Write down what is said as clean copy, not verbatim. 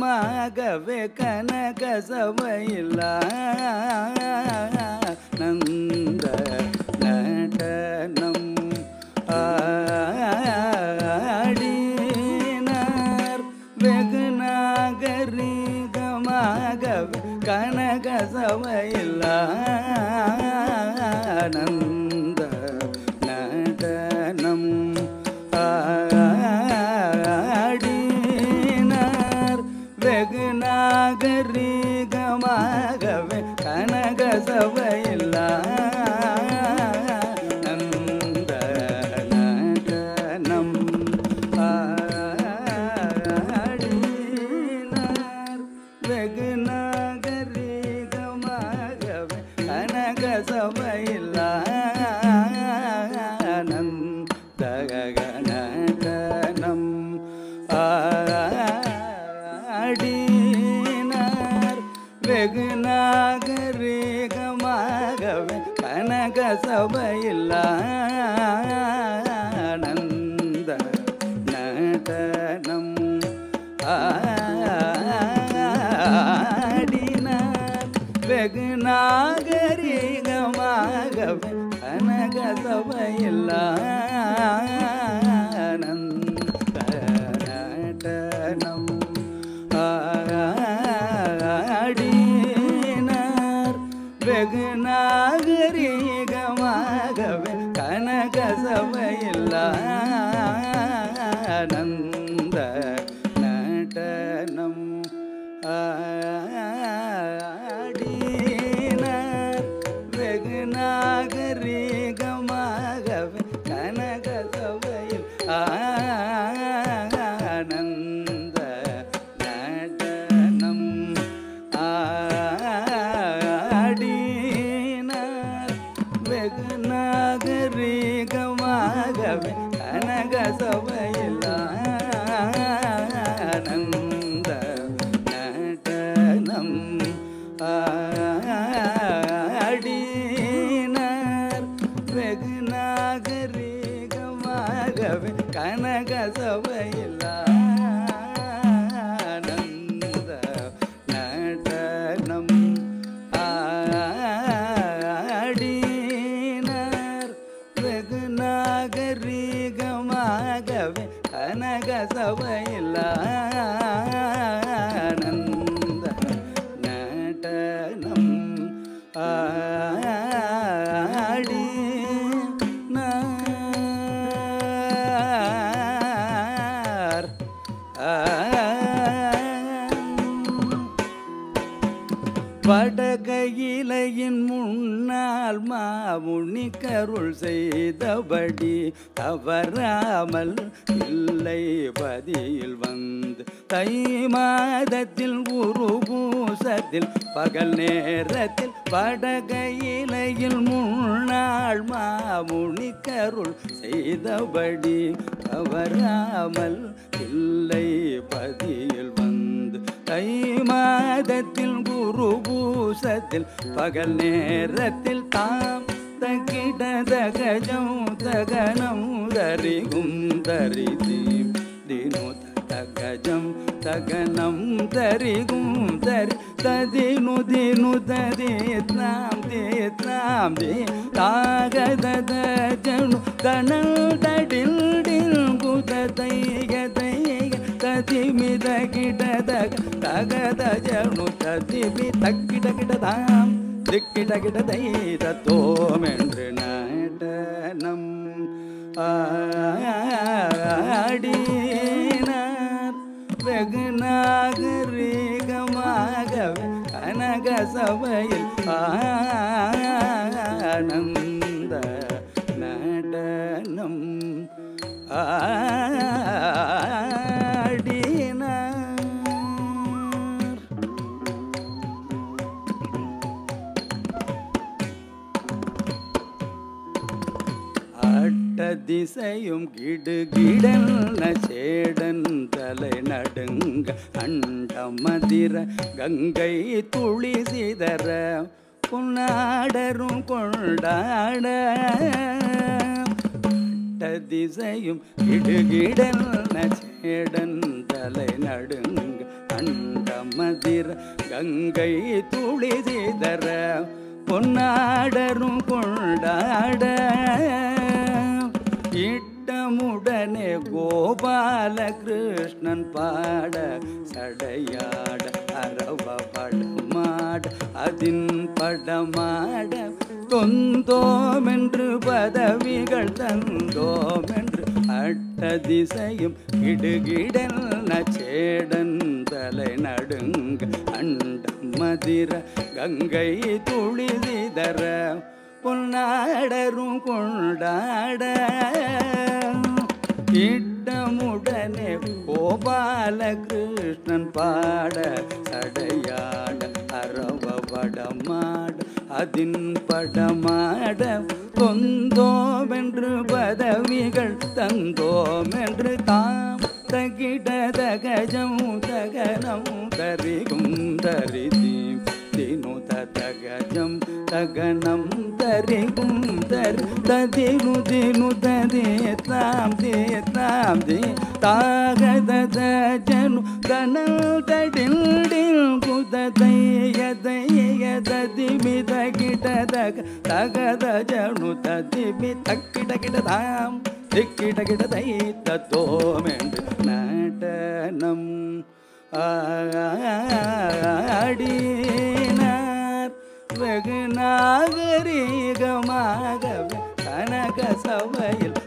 ரீகமாகவே கனக சபையில் ஆனந்த நடனம் ஆடினார் வெகு நாகரீகமாகவே கனக சபையில் ஆனந்த நடனம் ஆடினார் வெகு நாகரீகமாகவே கனக சபையில் ஆனந்த நடனம் ஆடினார் வெகு நாகரீகமாகவே கனக சபையில் ஆனந்த நடனம் ஆடினார் வெகு நாகரீகமாகவே கனக சபையில் ஆனந்த நடனம் ஆடினார் வெகு நாகரீகமாகவே கனக சபையில் ஆனந்த நடனம் ஆடினார் வெகு நாகரீகமாகவே கனக சபையில் ஆனந்த நடனம் ஆடினார் வெகு நாகரீகமாகவே கனக சபையில் ஆனந்த நடனம் ஆடினார் வெகு நாகரீகமாகவே கனக சபையில் ஆனந்த நடனம் ஆடினார் வெகு நாகரீகமாகவே கனக சபையில் ஆனந்த நடனம் ஆடினார் வெகு நாகரீகமாகவே கனக சபையில் ஆனந்த நடனம் ஆடினார் வடகையிலையின் முன்னால் மாமுனி கருள் செய்தபடி தவறாமல் இல்லை பதியில் வந்து தை மாதத்தில் உருபூசத்தில் பகல் நேரத்தில் வடகையிலையில் முன்னாள் மாமுனி கருள் செய்தபடி தவறாமல் இல்லை பதியில் வந்து தை மாதத்தில் குருபூசத்தில் பகல் நேரத்தில் தாம் தகிட தகஜம் தகனம் தரிகும் தரிதீம் தினு தகஜம் தகனம் தரிகும் தரி ததினு தினு ததித்னாம் தித்னாம் தி தாகத ஜனு தனல் தடில் டில் குததைக தைக ததிமித கிடதக தகத ஜனு ததிமி தக்கிட கிடதாம் திக்கிட கிடதை தத்தோமென்று நடனம் ஆடினார் வெகு நாகரீகமாகவே கனக சபையில் ஆனந்த நடனம் ஆடினார் திசையும் கிடுகிடல்ன சேடன் தலை நடுங்க அண்ட மதிர கங்கை துளி சிதற புன்னாடரும் கொண்டாட அட்ட திசையும் கிடுகிடன சேடன் தலை நடுங்க அண்ட மதிர கங்கை துளி சிதற பொன்னாடரும் கொண்டாட இட்டமுடனே கோபால கிருஷ்ணன் பாட சடையாட அரவ படமாட அதின் படமாட தொந்தோமென்று பதவிகள் தந்தோமென்று அட்ட திசையும் கிடுகிடன சேடன் தலை நடுங்க அண்ட மதிர கங்கை துளி சிதற பொன்னாடரும் கொண்டாட இட்டமுடனே கோபால கிருஷ்ணன் பாட சடையாட அரவ படமாட அதின் படமாட தொந்தோமென்று பதவிகள் தந்தோமென்று தாம் தகிட தகஜம் தகனம் தரிகும் தரிதீம் தினுத தகஜம் தகனம் தரிகும் தரி ததினு தினு ததேத்தாம் தேத்தாம் தே தாகத ஜனு தனல் தடில் டில் குததையதையததிமி தகிட தக தகத ஜனு ததிமி தக்கிட கிடதாம் திக்கிட கிடதை தத்தோமென்று நடனம் ஆடினார் வெகு நாகரீகமாகவே கனக சபையில்